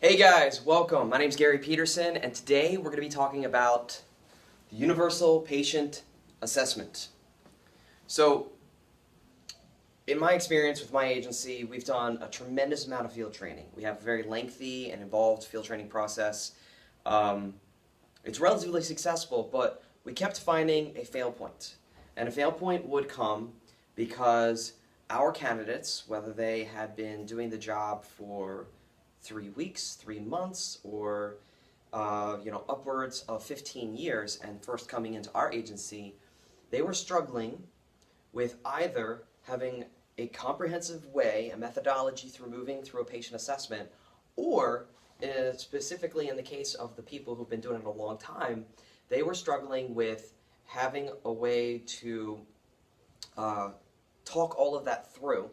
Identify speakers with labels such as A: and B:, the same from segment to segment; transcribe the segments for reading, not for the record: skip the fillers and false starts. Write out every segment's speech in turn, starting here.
A: Hey guys, welcome. My name's Gary Peterson, and today we're going to be talking about the Universal Patient Assessment. So, in my experience with my agency, we've done a tremendous amount of field training. We have a very lengthy and involved field training process. It's relatively successful, but we kept finding a fail point. And a fail point would come because our candidates, whether they had been doing the job for 3 weeks, 3 months, or upwards of 15 years and first coming into our agency, they were struggling with either having a comprehensive way, a methodology through moving through a patient assessment, or specifically in the case of the people who've been doing it a long time, they were struggling with having a way to talk all of that through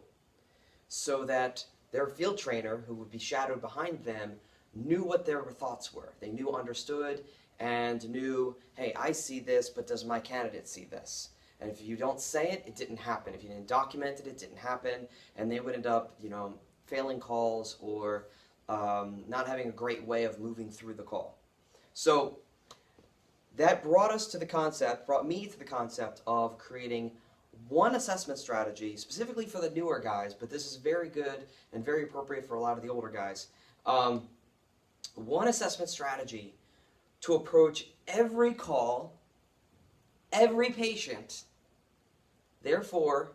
A: so that their field trainer, who would be shadowed behind them, knew what their thoughts were. They knew, understood, and knew, hey, I see this, but does my candidate see this? And if you don't say it, it didn't happen. If you didn't document it, it didn't happen. And they would end up, failing calls or not having a great way of moving through the call. So that brought me to the concept of creating one assessment strategy, specifically for the newer guys, but this is very good and very appropriate for a lot of the older guys. One assessment strategy to approach every call, every patient. Therefore,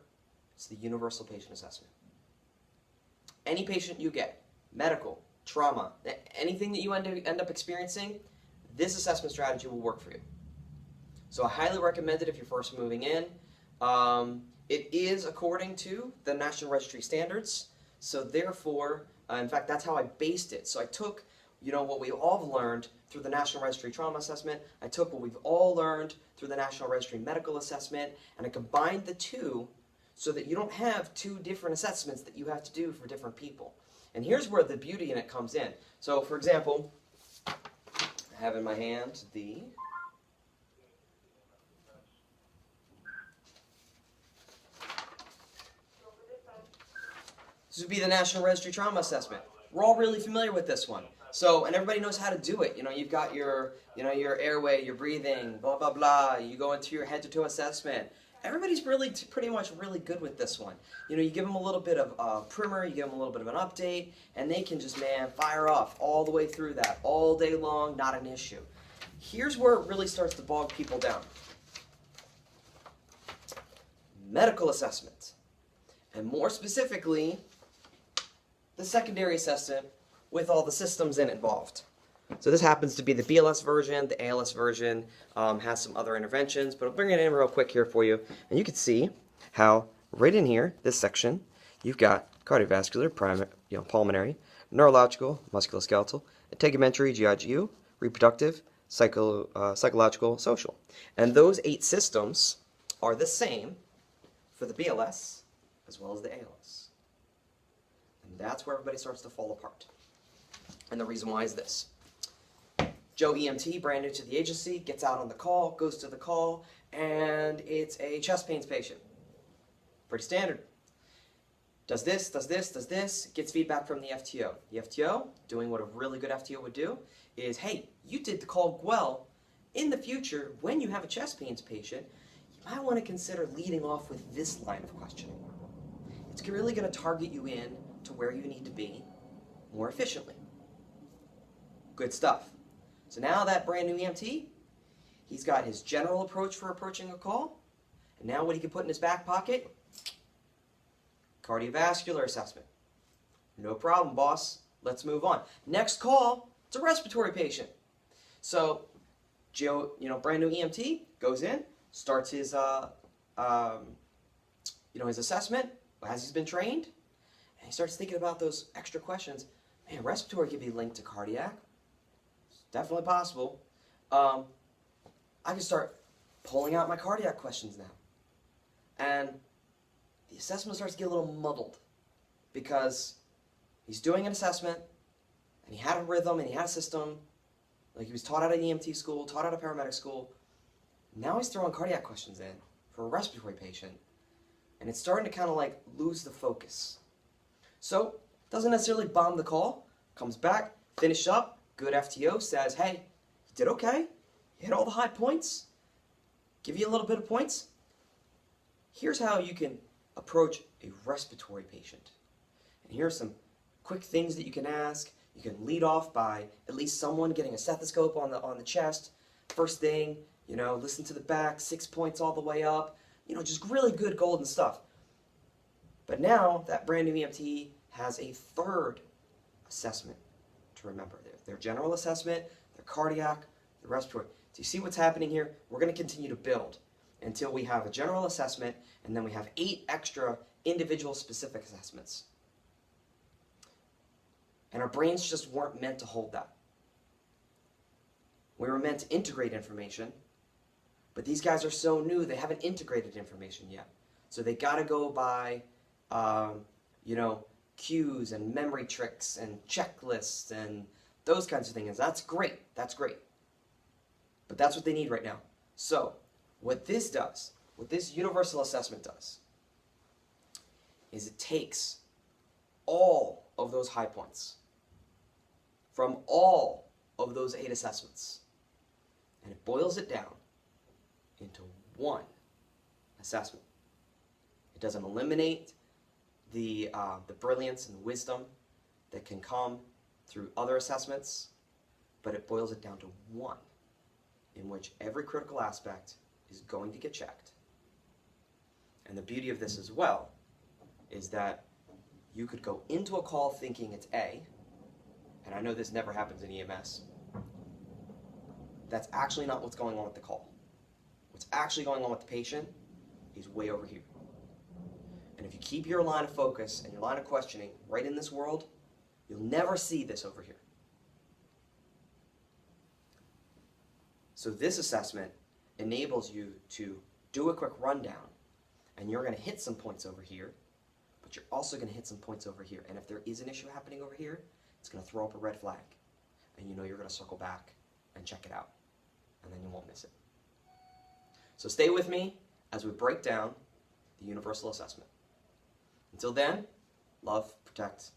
A: it's the Universal Patient Assessment. Any patient you get, medical, trauma, anything that you end up experiencing, this assessment strategy will work for you. So I highly recommend it if you're first moving in. It is according to the National Registry Standards, so therefore, in fact, that's how I based it. So I took, what we all have learned through the National Registry Trauma Assessment, I took what we've all learned through the National Registry Medical Assessment, and I combined the two so that you don't have two different assessments that you have to do for different people. And here's where the beauty in it comes in. So, for example, I have in my hand This would be the National Registry Trauma Assessment. We're all really familiar with this one. So, and everybody knows how to do it. You've got your airway, your breathing, blah, blah, blah. You go into your head-to-toe assessment. Everybody's pretty much really good with this one. You give them a little bit of primer, you give them a little bit of an update, and they can just, fire off all the way through that, all day long, not an issue. Here's where it really starts to bog people down. Medical assessment. And more specifically, the secondary assessment with all the systems involved. So this happens to be the BLS version. The ALS version has some other interventions, but I'll bring it in real quick here for you. And you can see how right in here, this section, you've got cardiovascular, pulmonary, neurological, musculoskeletal, integumentary, GIGU, reproductive, psychological, social. And those 8 systems are the same for the BLS as well as the ALS. And that's where everybody starts to fall apart. And the reason why is this. Joe EMT, brand new to the agency, gets out on the call, goes to the call, and it's a chest pains patient. Pretty standard. Does this, gets feedback from the FTO. The FTO, doing what a really good FTO would do, is, hey, you did the call well. In the future, when you have a chest pains patient, you might want to consider leading off with this line of questioning. It's really going to target you in to where you need to be more efficiently. Good stuff. So now that brand new EMT, he's got his general approach for approaching a call, and now what he can put in his back pocket, cardiovascular assessment. No problem, boss. Let's move on. Next call, it's a respiratory patient. So Joe, brand new EMT, goes in, starts his, his assessment as he's been trained, and he starts thinking about those extra questions. Man, respiratory could be linked to cardiac. It's definitely possible. I can start pulling out my cardiac questions now. And the assessment starts to get a little muddled because he's doing an assessment, and he had a rhythm, and he had a system. Like, he was taught out of EMT school, taught out of paramedic school. Now he's throwing cardiac questions in for a respiratory patient. And it's starting to kind of lose the focus. So, doesn't necessarily bomb the call, comes back, Finish up, good FTO says, hey, you did okay, you hit all the high points, give you a little bit of points. Here's how you can approach a respiratory patient. And here are some quick things that you can ask. You can lead off by at least someone getting a stethoscope on the chest. First thing, listen to the back, 6 points all the way up. Just really good golden stuff. But now that brand new EMT has a third assessment to remember. Their general assessment, their cardiac, the respiratory. Do you see what's happening here? We're going to continue to build until we have a general assessment, and then we have 8 extra individual specific assessments. And our brains just weren't meant to hold that. We were meant to integrate information, but these guys are so new, they haven't integrated information yet. So they got to go by, cues and memory tricks and checklists and those kinds of things. That's great. That's great. But that's what they need right now. So what this does, what this universal assessment does, is it takes all of those high points from all of those 8 assessments, and it boils it down into one assessment. It doesn't eliminate the brilliance and wisdom that can come through other assessments, but it boils it down to one in which every critical aspect is going to get checked. And the beauty of this as well is that you could go into a call thinking it's A, and I know this never happens in EMS. That's actually not what's going on with the call. What's actually going on with the patient is way over here. And if you keep your line of focus and your line of questioning right in this world, you'll never see this over here. So this assessment enables you to do a quick rundown, and you're going to hit some points over here, but you're also going to hit some points over here. And if there is an issue happening over here, it's going to throw up a red flag. And you're going to circle back and check it out. And then you won't miss it. So stay with me as we break down the universal assessment. Until then, love, protect,